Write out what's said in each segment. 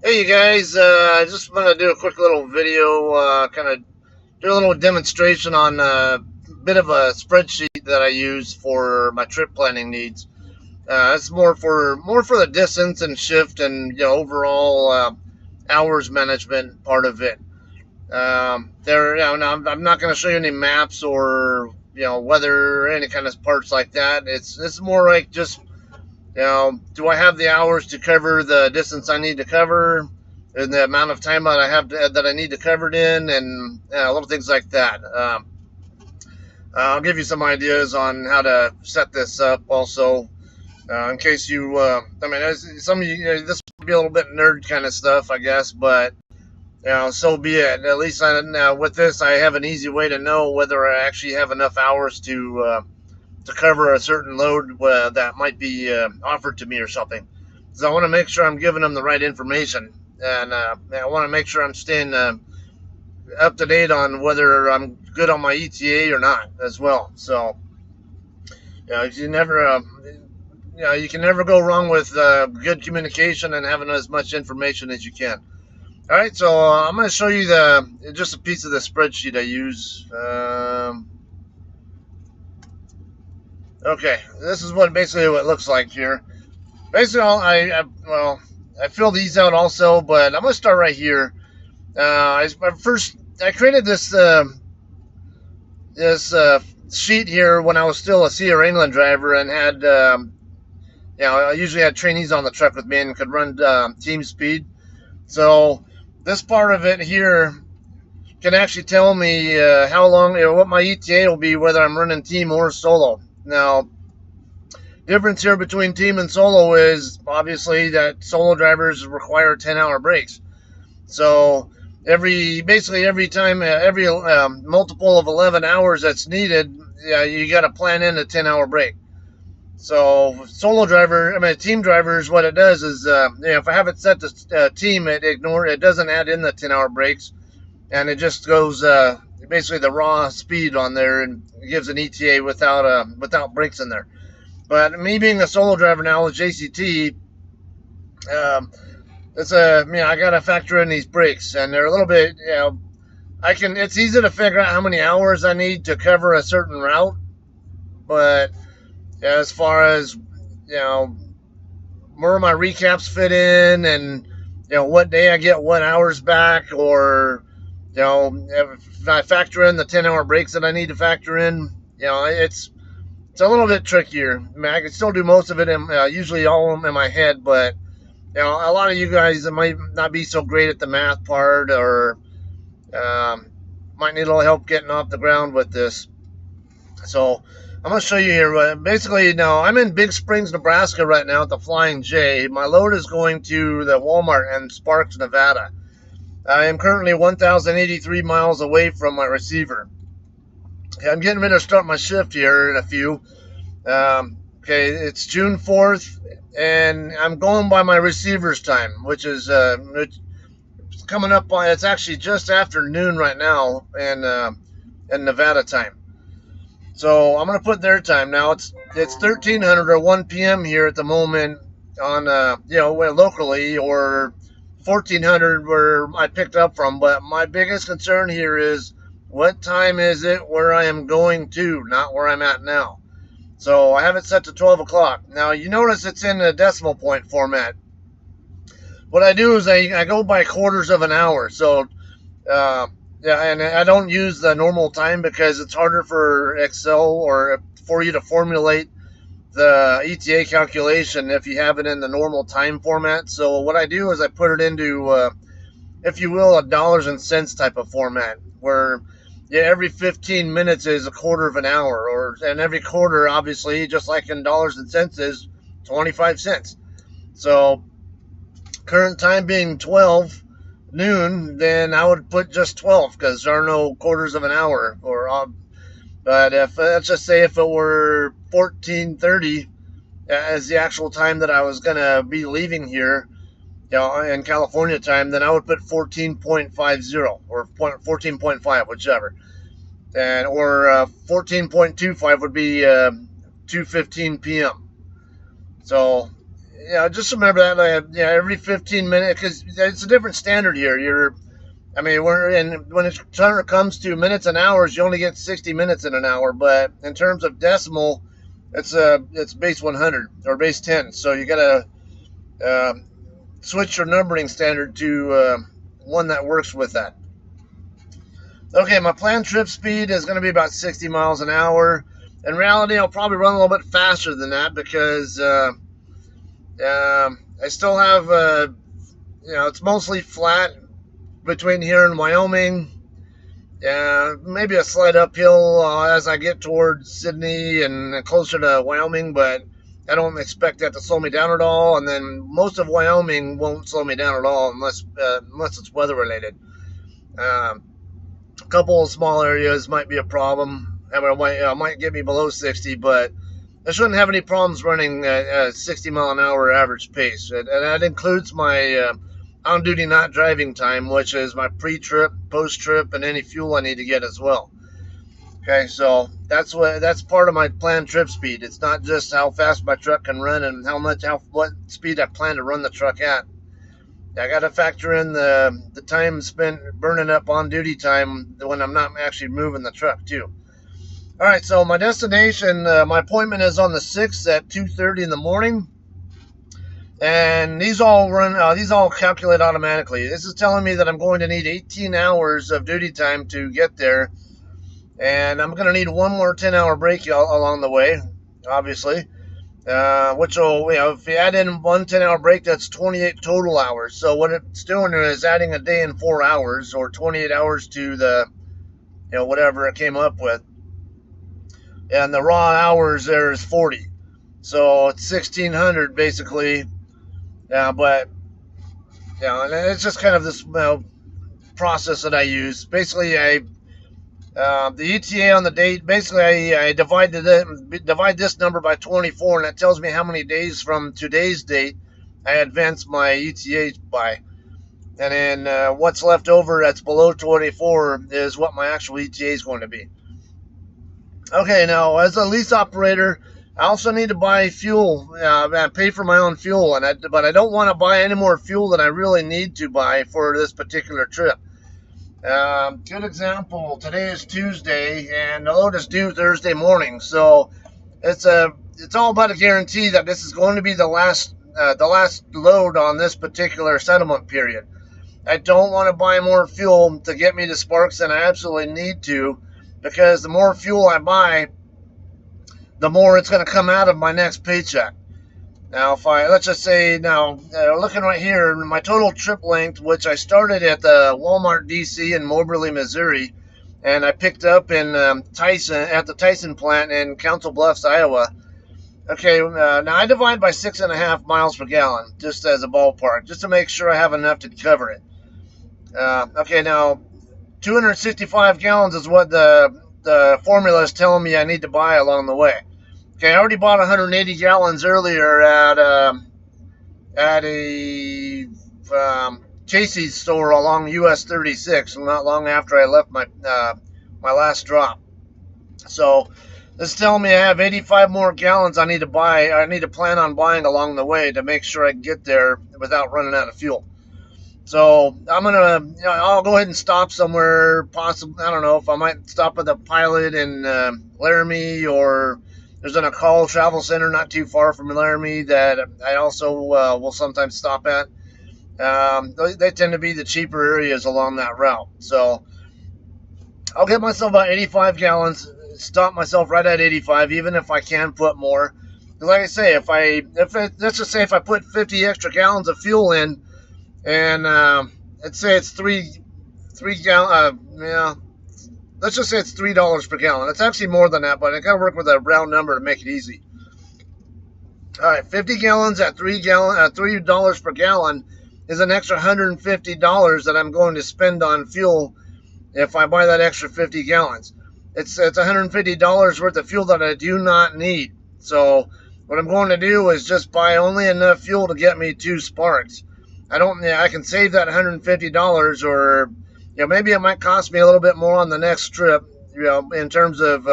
Hey you guys, I just want to do a quick little video, kind of do a little demonstration on a bit of a spreadsheet that I use for my trip planning needs. It's more for the distance and shift and overall hours management part of it. Now I'm not going to show you any maps or weather or any kind of parts like that. It's more like just do I have the hours to cover the distance I need to cover, and the amount of time that that I need to cover it in, and little things like that. I'll give you some ideas on how to set this up, also, in case you. I mean, some of you, this might be a little bit nerd kind of stuff, I guess, but so be it. At least with this, I have an easy way to know whether I actually have enough hours to cover a certain load that might be offered to me or something. So I want to make sure I'm giving them the right information, and I want to make sure I'm staying up to date on whether I'm good on my ETA or not as well. So you can never go wrong with good communication and having as much information as you can. All right, so I'm going to show you just a piece of the spreadsheet I use. Okay, this is basically what it looks like here. Basically, I fill these out also, but I'm gonna start right here. I created this sheet here when I was still a Sierra England driver and had I usually had trainees on the truck with me and could run team speed. So this part of it here can actually tell me how long, what my ETA will be, whether I'm running team or solo. Now, difference here between team and solo is obviously that solo drivers require 10-hour breaks. So every time, every multiple of 11 hours that's needed, you got to plan in a 10-hour break. So team drivers, what it does is, if I have it set to team, it doesn't add in the 10-hour breaks, and it just goes basically the raw speed on there, and it gives an ETA without breaks in there. But me being a solo driver now with JCT, I gotta factor in these breaks, and they're a little bit, it's easy to figure out how many hours I need to cover a certain route, but as far as where my recaps fit in, and what day I get what hours back, or if I factor in the 10-hour breaks that I need to factor in, it's a little bit trickier. I mean, I can still do most of it, usually all of them in my head, but a lot of you guys that might not be so great at the math part, or might need a little help getting off the ground with this. So I'm going to show you here. Basically, now I'm in Big Springs, Nebraska right now at the Flying J. My load is going to the Walmart in Sparks, Nevada. I am currently 1,083 miles away from my receiver. I'm getting ready to start my shift here in a few. Okay, it's June 4th, and I'm going by my receiver's time, which is it's coming up on. It's actually just after noon right now, in Nevada time. So I'm gonna put their time now. It's 1300 or 1 p.m. here at the moment on locally, or 1400 where I picked up from. But my biggest concern here is, what time is it where I am going to, not where I'm at now. So I have it set to 12 o'clock. Now, you notice it's in a decimal point format. What I do is I go by quarters of an hour. So, and I don't use the normal time because it's harder for Excel or for you to formulate the ETA calculation if you have it in the normal time format. So what I do is I put it into, if you will, a dollars and cents type of format, where every 15 minutes is a quarter of an hour, and every quarter, obviously, just like in dollars and cents, is 25 cents. So current time being 12 noon, then I would put just 12, because there are no quarters of an hour. But if let's just say if it were 14:30 as the actual time that I was gonna be leaving here, in California time, then I would put 14.50 or 14.5, whichever, or 14.25 would be 2:15 p.m. So just remember that every 15 minutes, because it's a different standard here. I mean, when it comes to minutes and hours, you only get 60 minutes in an hour. But in terms of decimal, it's base 100 or base 10. So you got to switch your numbering standard to one that works with that. Okay, my planned trip speed is going to be about 60 miles an hour. In reality, I'll probably run a little bit faster than that because I still have, it's mostly flat between here and Wyoming. Maybe a slight uphill as I get towards Sydney and closer to Wyoming, but I don't expect that to slow me down at all. And then most of Wyoming won't slow me down at all unless it's weather related. A couple of small areas might be a problem. I mean, it might get me below 60, but I shouldn't have any problems running a 60 mile an hour average pace. And that includes my on-duty not driving time, which is my pre-trip, post-trip, and any fuel I need to get as well. Okay, so that's part of my planned trip speed. It's not just how fast my truck can run and what speed I plan to run the truck at. I got to factor in the time spent burning up on-duty time when I'm not actually moving the truck too. All right, so my destination, my appointment is on the 6th at 2:30 in the morning. And these all calculate automatically. This is telling me that I'm going to need 18 hours of duty time to get there. And I'm going to need one more 10-hour break along the way, obviously. Which will, if you add in one 10-hour break, that's 28 total hours. So what it's doing is adding a day and 4 hours, or 28 hours to the, whatever it came up with. And the raw hours there is 40. So it's 1,600 basically. But and it's just kind of this process that I use. Basically, the ETA on the date. Basically, I divide this number by 24, and that tells me how many days from today's date I advance my ETA by. And then what's left over that's below 24 is what my actual ETA is going to be. Okay, now as a lease operator, I also need to buy fuel, pay for my own fuel, but I don't want to buy any more fuel than I really need to buy for this particular trip. Good example, today is Tuesday, and the load is due Thursday morning, so it's all about a guarantee that this is going to be the last load on this particular settlement period. I don't want to buy more fuel to get me to Sparks than I absolutely need to, because the more fuel I buy, the more it's going to come out of my next paycheck. Now, let's just say now, looking right here, my total trip length, which I started at the Walmart DC in Moberly, Missouri, and I picked up in at the Tyson plant in Council Bluffs, Iowa. Okay, now I divide by 6.5 miles per gallon, just as a ballpark, just to make sure I have enough to cover it. Okay, now 265 gallons is what the formula is telling me I need to buy along the way. Okay, I already bought 180 gallons earlier at a Casey's store along US 36, not long after I left my last drop. So this is telling me I have 85 more gallons I need to buy. I need to plan on buying along the way to make sure I can get there without running out of fuel. So I'll go ahead and stop somewhere. Possibly, I don't know if I might stop at the Pilot in Laramie, or there's an Akal Travel Center not too far from Laramie that I also will sometimes stop at. They tend to be the cheaper areas along that route. So I'll get myself about 85 gallons. Stop myself right at 85, even if I can put more. Like I say, let's just say if I put 50 extra gallons of fuel in. And let's say it's three gallon. Let's just say it's $3 per gallon. It's actually more than that, but I gotta work with a round number to make it easy. All right, 50 gallons at $3 per gallon is an extra $150 that I'm going to spend on fuel if I buy that extra 50 gallons. It's $150 worth of fuel that I do not need. So what I'm going to do is just buy only enough fuel to get me 2 Sparks. I can save that $150, or maybe it might cost me a little bit more on the next trip, in terms of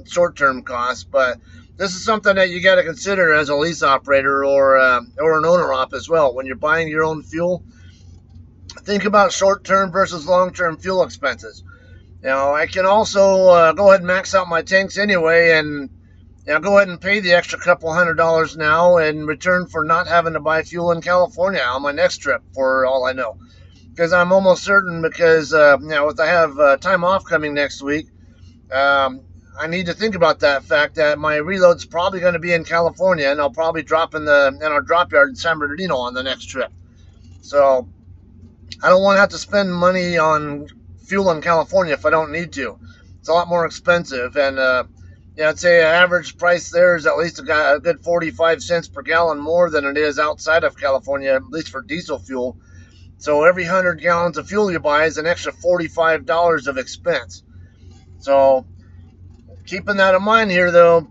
short-term costs. But this is something that you got to consider as a lease operator or an owner op as well. When you're buying your own fuel, think about short-term versus long-term fuel expenses. I can also go ahead and max out my tanks anyway, and go ahead and pay the extra couple $100 now in return for not having to buy fuel in California on my next trip, for all I know. Because I'm almost certain, because if I have time off coming next week, I need to think about that fact that my reload's probably going to be in California, and I'll probably drop in our drop yard in San Bernardino on the next trip. So I don't want to have to spend money on fuel in California if I don't need to. It's a lot more expensive, and I'd say an average price there is at least a good 45 cents per gallon more than it is outside of California, at least for diesel fuel. So every 100 gallons of fuel you buy is an extra $45 of expense. So keeping that in mind here, though,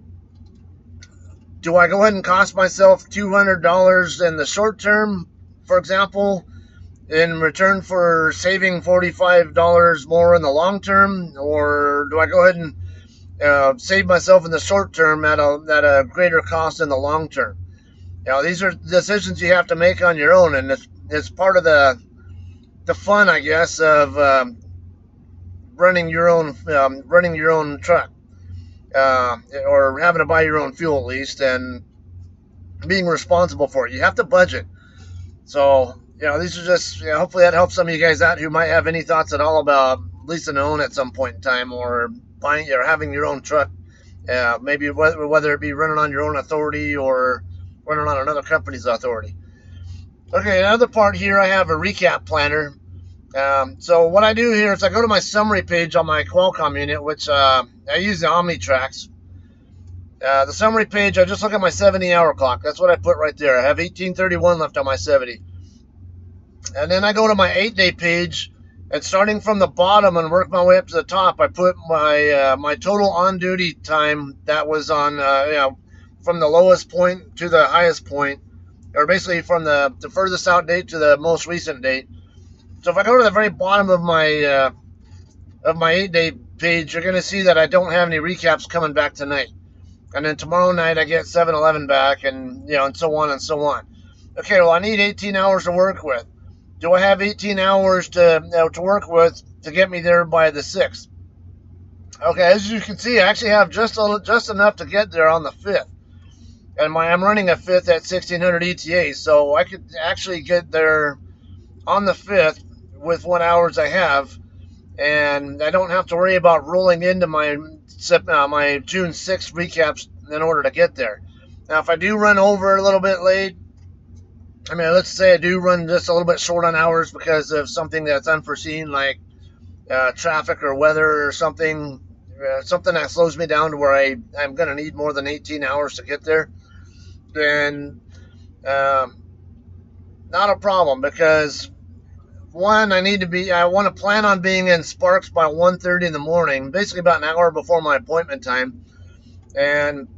do I go ahead and cost myself $200 in the short term, for example, in return for saving $45 more in the long term? Or do I go ahead and save myself in the short term at a greater cost in the long term? These are decisions you have to make on your own, and it's part of the fun, I guess, of running your own truck, or having to buy your own fuel, at least, and being responsible for it. You have to budget. So these are just, hopefully that helps some of you guys out who might have any thoughts at all about leasing and own at some point in time, or buying or having your own truck, maybe whether it be running on your own authority or running on another company's authority. Okay, another part here, I have a recap planner. So what I do here is I go to my summary page on my Qualcomm unit, which I use the OmniTrax. The summary page, I just look at my 70-hour clock. That's what I put right there. I have 1831 left on my 70. And then I go to my 8-day page, and starting from the bottom and work my way up to the top, I put my total on-duty time that was on, from the lowest point to the highest point, or basically from the furthest out date to the most recent date. So if I go to the very bottom of my 8-day page, you're going to see that I don't have any recaps coming back tonight. And then tomorrow night I get 7-Eleven back, and and so on and so on. Okay, well, I need 18 hours to work with. Do I have 18 hours to work with to get me there by the 6th? Okay, as you can see, I actually have just enough to get there on the 5th. And I'm running a 5th at 1600 ETA, so I could actually get there on the 5th with what hours I have, and I don't have to worry about rolling into my June 6th recaps in order to get there. Now, if I do run over a little bit late, let's say I do run just a little bit short on hours because of something that's unforeseen, like traffic or weather or something that slows me down to where I'm going to need more than 18 hours to get there, then not a problem, because one, I want to plan on being in Sparks by 1:30 in the morning, basically about an hour before my appointment time. And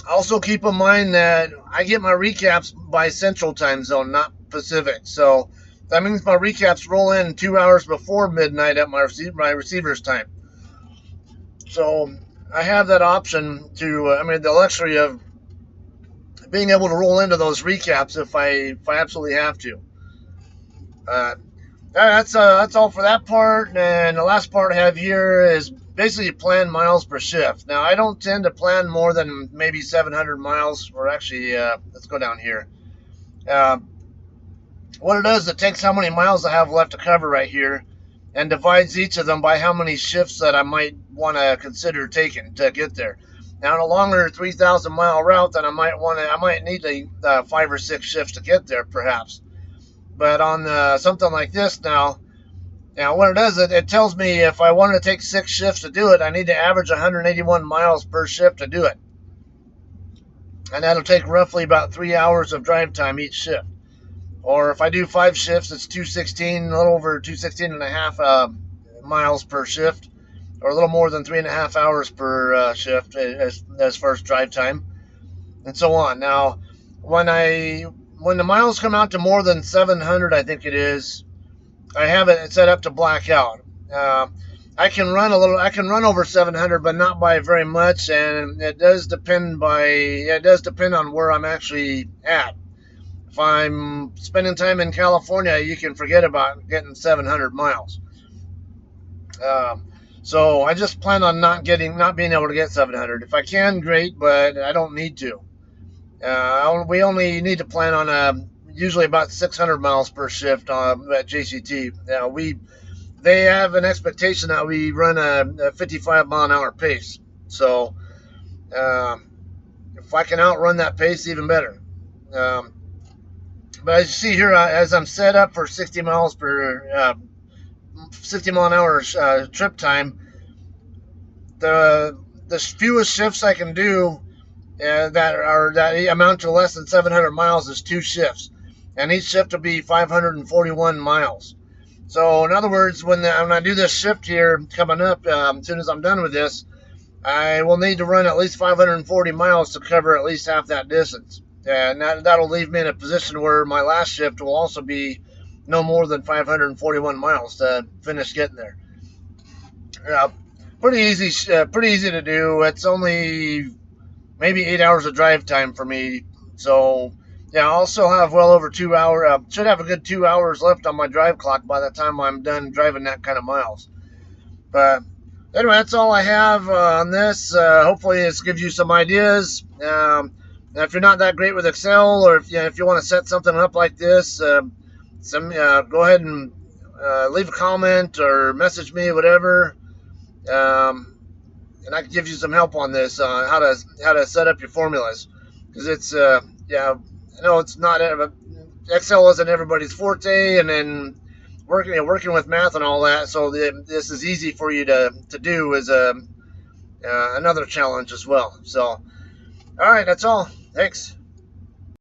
also keep in mind that I get my recaps by Central Time Zone, not Pacific. So that means my recaps roll in 2 hours before midnight at my receiver's time. So I have that option to, the luxury of being able to roll into those recaps if I absolutely have to. That's all for that part. And the last part I have here is basically plan miles per shift. Now, I don't tend to plan more than maybe 700 miles, or actually, let's go down here. What it does, it takes how many miles I have left to cover right here and divides each of them by how many shifts that I might want to consider taking to get there. Now, on a longer 3,000 mile route, then I might need 5 or 6 shifts to get there, perhaps. But on something like this now what it does, it tells me if I wanted to take 6 shifts to do it, I need to average 181 miles per shift to do it. And that'll take roughly about 3 hours of drive time each shift. Or if I do 5 shifts, it's 216, a little over 216 and a half miles per shift, or a little more than 3.5 hours per shift as far as drive time, and so on. Now, when the miles come out to more than 700, I think it is, I have it set up to black out. I I can run over 700, but not by very much, and it does depend on where I'm actually at. If I'm spending time in California, you can forget about getting 700 miles. Um, so I just plan on not being able to get 700. If I can, great, but I don't need to. We only need to plan on usually about 600 miles per shift at JCT. They have an expectation that we run a 55 mile an hour pace. So um, if I can outrun that pace, even better. Um, but as you see here, as I'm set up for 60 mile an hour trip time, the fewest shifts I can do that amount to less than 700 miles is 2 shifts, and each shift will be 541 miles. So in other words, when I do this shift here coming up, as soon as I'm done with this, I will need to run at least 540 miles to cover at least half that distance. And that'll leave me in a position where my last shift will also be no more than 541 miles to finish getting there. Uh, pretty easy to do. It's only maybe 8 hours of drive time for me. So yeah, I'll still have well over 2 hours. Should have a good 2 hours left on my drive clock by the time I'm done driving that kind of miles. But anyway, that's all I have on this. Hopefully, this gives you some ideas. If you're not that great with Excel, or if you want to set something up like this, go ahead and leave a comment or message me, whatever, and I can give you some help on this, how to set up your formulas, because it's I know it's not Excel isn't everybody's forte, and then working with math and all that. So this is easy for you to do as another challenge as well. So, all right, that's all. Thanks.